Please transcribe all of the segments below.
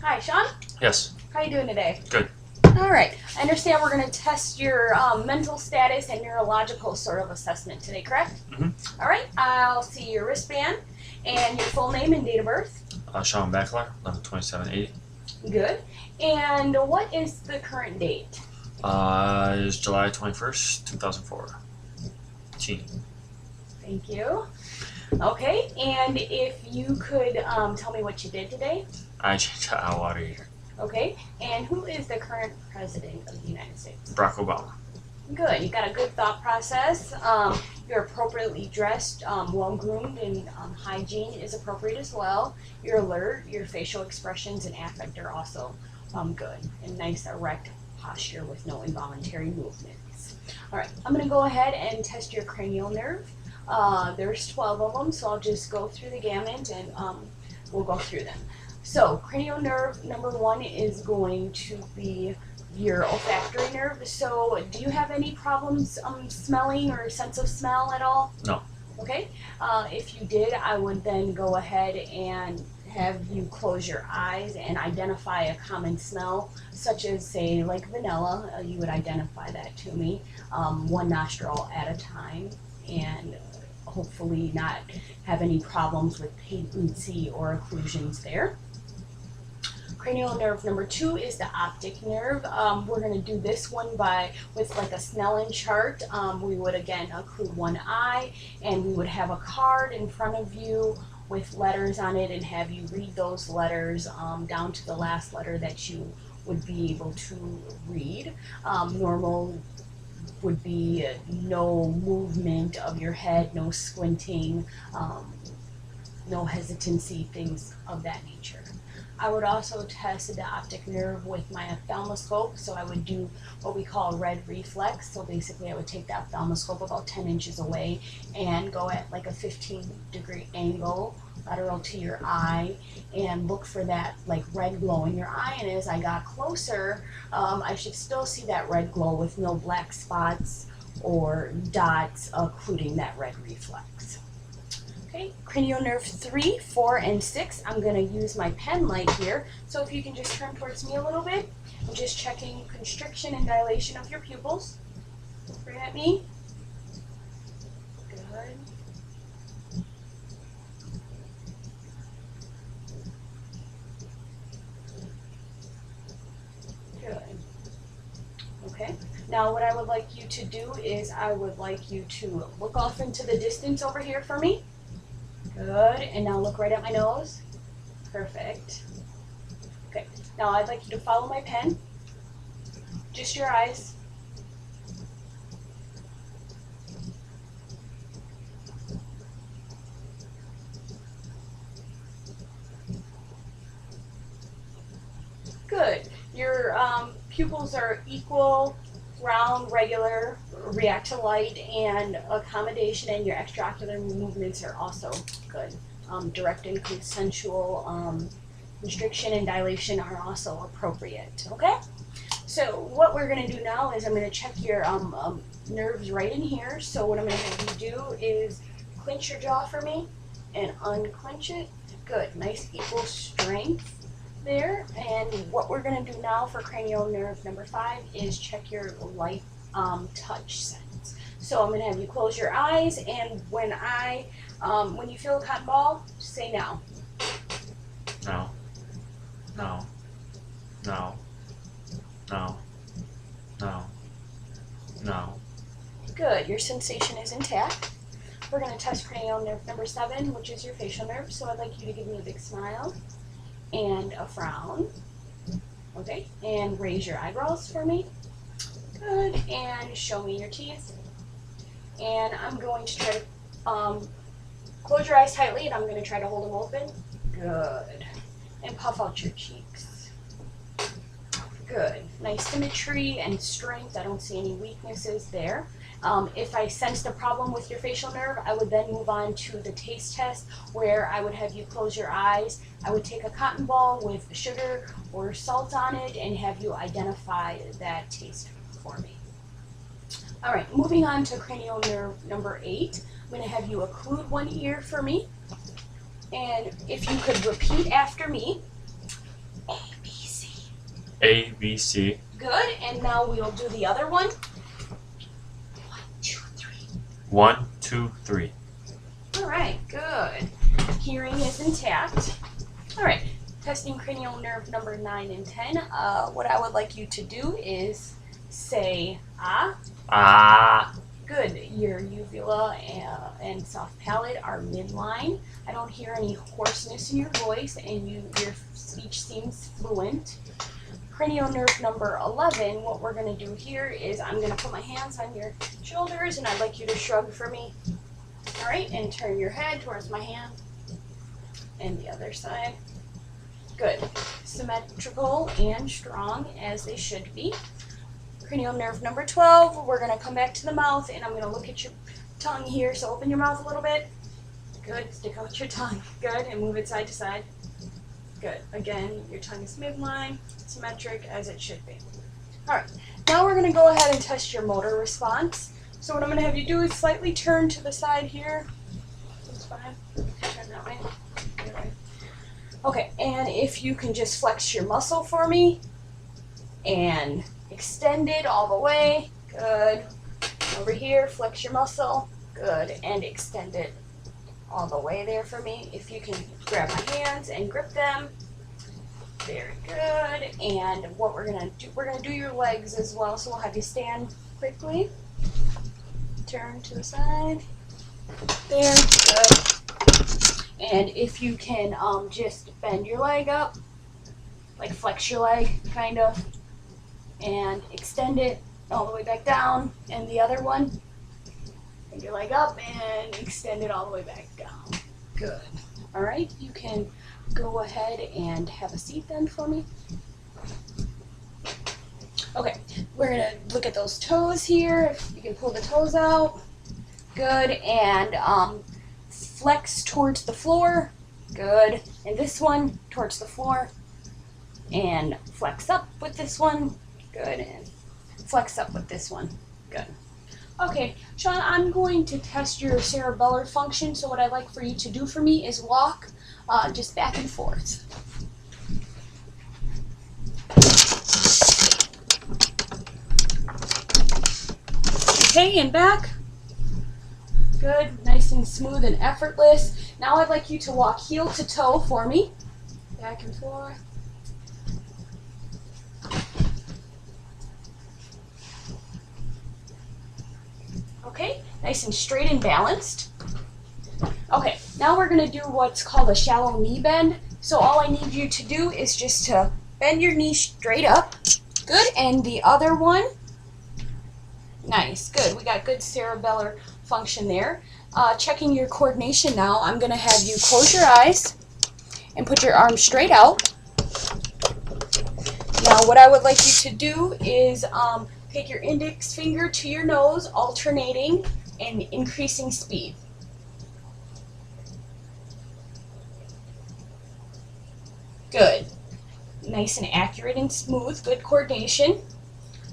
Hi, Sean. Yes. How you doing today? Good. All right. I understand we're going to test your mental status and neurological sort of assessment today, correct? Mm-hmm. All right. I'll see your wristband and your full name and date of birth. Sean Backler, 11/27/80. Good. And what is the current date? Is July 21st, 2004. Teen. Thank you. Okay. And if you could tell me what you did today. I changed the hot water heater. Okay. And who is the current president of the United States? Barack Obama. Good. You got a good thought process. You're appropriately dressed, well-groomed, and hygiene is appropriate as well. You're alert. Your facial expressions and affect are also good. And nice erect posture with no involuntary movements. All right. I'm going to go ahead and test your cranial nerve. There's 12 of them, so I'll just go through the gamut and we'll go through them. So cranial nerve number 1 is going to be your olfactory nerve. So do you have any problems smelling or sense of smell at all? No. Okay. If you did, I would then go ahead and have you close your eyes and identify a common smell, such as, say, like vanilla. You would identify that to me, one nostril at a time, and hopefully not have any problems with patency or occlusions there. Cranial nerve number 2 is the optic nerve. We're going to do this one with like a Snellen chart. We would again occlude one eye, and we would have a card in front of you with letters on it and have you read those letters down to the last letter that you would be able to read. Normal would be no movement of your head, no squinting, no hesitancy, things of that nature. I would also test the optic nerve with my ophthalmoscope, so I would do what we call red reflex. So basically I would take the ophthalmoscope about 10 inches away and go at like a 15-degree angle lateral to your eye and look for that like red glow in your eye. And as I got closer, I should still see that red glow with no black spots or dots occluding that red reflex. Okay, cranial nerve 3, 4, and 6. I'm going to use my pen light here. So if you can just turn towards me a little bit. I'm just checking constriction and dilation of your pupils. Right at me. Good. Good. Okay. Now what I would like you to do is I would like you to look off into the distance over here for me. Good, and now look right at my nose. Perfect. Okay, now I'd like you to follow my pen. Just your eyes. Good. Your pupils are equal, round, regular, react to light, and accommodation, and your extraocular movements are also good. Direct and consensual constriction and dilation are also appropriate. Okay? So what we're going to do now is I'm going to check your nerves right in here. So what I'm going to have you do is clench your jaw for me and unclench it. Good. Nice equal strength there. And what we're going to do now for cranial nerve number 5 is check your light touch sense. So I'm going to have you close your eyes, and when you feel a cotton ball, say now. No. No. No. No. No. No. Good. Your sensation is intact. We're going to test cranial nerve number 7, which is your facial nerve. So I'd like you to give me a big smile and a frown. Okay, and raise your eyebrows for me. Good, and show me your teeth. And I'm going to try to close your eyes tightly, and I'm going to try to hold them open. Good. And puff out your cheeks. Good. Nice symmetry and strength. I don't see any weaknesses there. If I sensed a problem with your facial nerve, I would then move on to the taste test, where I would have you close your eyes. I would take a cotton ball with sugar or salt on it and have you identify that taste for me. All right, moving on to cranial nerve number 8. I'm going to have you occlude one ear for me. And if you could repeat after me. A, B, C. Good, and now we'll do the other one. 1, 2, 3. 1, 2, 3. All right, good. Hearing is intact. All right, testing cranial nerve number 9 and 10. What I would like you to do is say ah. Ah. Good. Your uvula and soft palate are midline. I don't hear any hoarseness in your voice, and your speech seems fluent. Cranial nerve number 11, what we're going to do here is I'm going to put my hands on your shoulders, and I'd like you to shrug for me. All right, and turn your head towards my hand and the other side. Good. Symmetrical and strong as they should be. Cranial nerve number 12, we're going to come back to the mouth, and I'm going to look at your tongue here, so open your mouth a little bit. Good. Stick out your tongue. Good, and move it side to side. Good. Again, your tongue is midline, symmetric as it should be. All right, now we're going to go ahead and test your motor response. So what I'm going to have you do is slightly turn to the side here. That's fine. Turn that way. Good way. Okay, and if you can just flex your muscle for me and extend it all the way. Good. Over here, flex your muscle. Good, and extend it all the way there for me. If you can grab my hands and grip them. Very good. And what we're gonna do your legs as well. So we'll have you stand quickly. Turn to the side. There. Good. And if you can just bend your leg up, like flex your leg, kind of, and extend it all the way back down. And the other one, bend your leg up and extend it all the way back down. Good. All right, you can go ahead and have a seat then for me. Okay, we're gonna look at those toes here. You can pull the toes out. Good, and flex towards the floor. Good, and this one towards the floor. And flex up with this one. Good, and flex up with this one. Good. Okay, Sean, I'm going to test your cerebellar function, so what I'd like for you to do for me is walk just back and forth. Okay, and back. Good, nice and smooth and effortless. Now I'd like you to walk heel to toe for me. Back and forth. Okay, nice and straight and balanced. Okay, now we're going to do what's called a shallow knee bend. So all I need you to do is just to bend your knee straight up. Good, and the other one. Nice, good. We got good cerebellar function there. Checking your coordination now, I'm going to have you close your eyes and put your arms straight out. Now what I would like you to do is take your index finger to your nose, alternating and increasing speed. Good. Nice and accurate and smooth. Good coordination.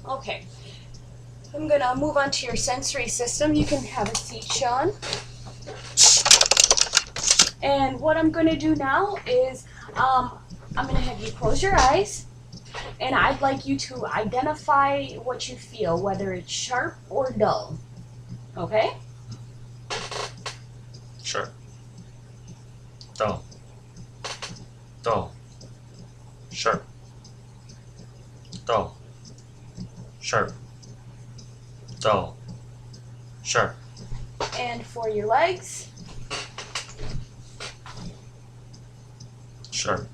Okay. I'm going to move on to your sensory system. You can have a seat, Sean. And what I'm going to do now is I'm going to have you close your eyes. And I'd like you to identify what you feel, whether it's sharp or dull. Okay? Sure. Dull. Dull. Sharp. Dull. Sharp. Dull. Sharp. And for your legs, Sharp.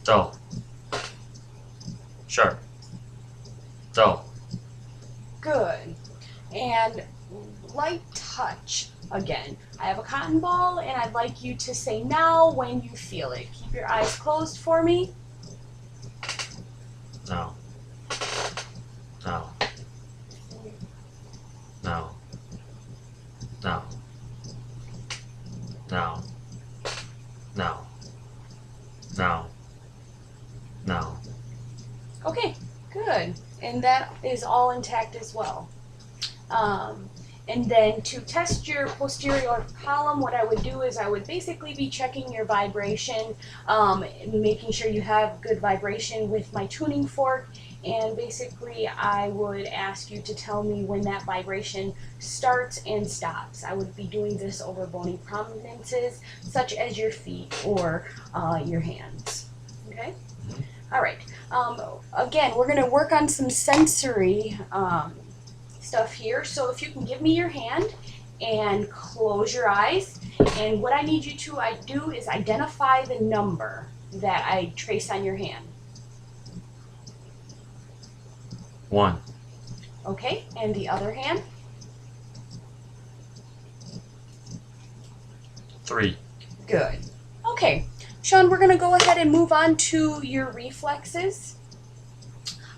Dull. Sharp. Dull. good. And light touch. Again, I have a cotton ball, and I'd like you to say now when you feel it. Keep your eyes closed for me. No. No. No. No. No. No. No. No. Okay, good. And that is all intact as well. And then to test your posterior column, what I would do is I would basically be checking your vibration, making sure you have good vibration with my tuning fork. And basically I would ask you to tell me when that vibration starts and stops. I would be doing this over bony prominences such as your feet or your hands. Okay? All right. Again, we're going to work on some sensory stuff here. So if you can give me your hand and close your eyes. And what I need you to do is identify the number that I trace on your hand. 1. Okay, and the other hand? 3. Good. Okay, Sean, we're going to go ahead and move on to your reflexes.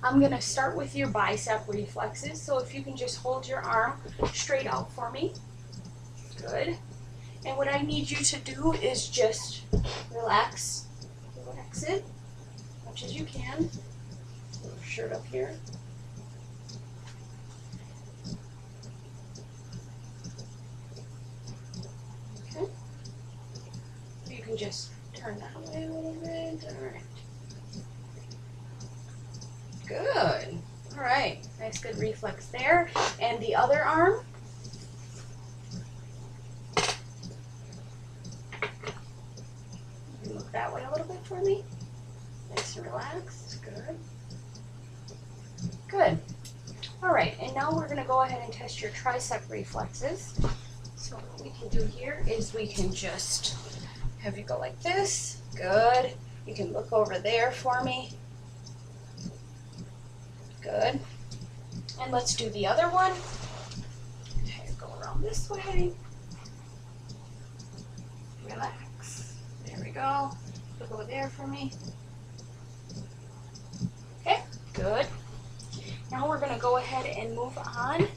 I'm going to start with your bicep reflexes. So if you can just hold your arm straight out for me. Good. And what I need you to do is just relax it as much as you can. Shirt up here. Okay. You can just turn that away a little bit. All right. Good. All right. Nice, good reflex there. And the other arm. You look that way a little bit for me. Nice and relaxed. Good. Good. All right. And now we're going to go ahead and test your tricep reflexes. So what we can do here is we can just have you go like this. Good. You can look over there for me. Good. And let's do the other one. Okay, go around this way. Relax. There we go. Look over there for me. Okay, good. Now we're going to go ahead and move on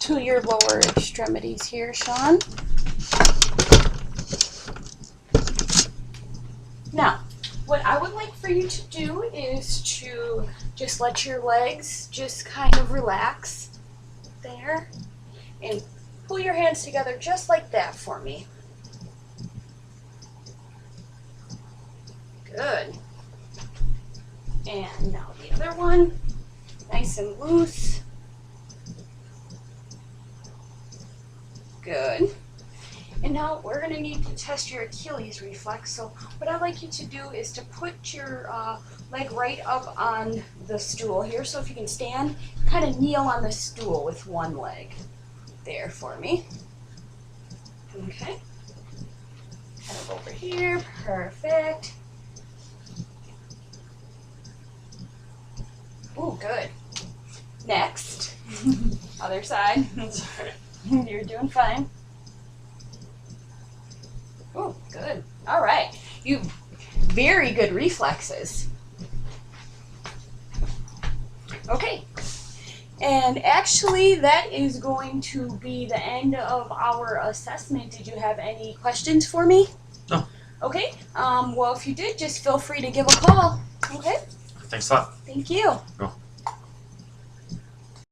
to your lower extremities here, Sean. Now, what I would like for you to do is to just let your legs just kind of relax there and pull your hands together just like that for me. Good. And now the other one, nice and loose. Good. And now we're going to need to test your Achilles reflex. So what I'd like you to do is to put your leg right up on the stool here. So if you can stand, kind of kneel on the stool with one leg. There for me. Okay. Kind of over here. Perfect. Ooh, good. Next. Other side. You're doing fine. Oh, good. All right. You very good reflexes. Okay. And actually, that is going to be the end of our assessment. Did you have any questions for me? No. Okay. Well, if you did, just feel free to give a call. Okay. Thanks a lot. Thank you. Go.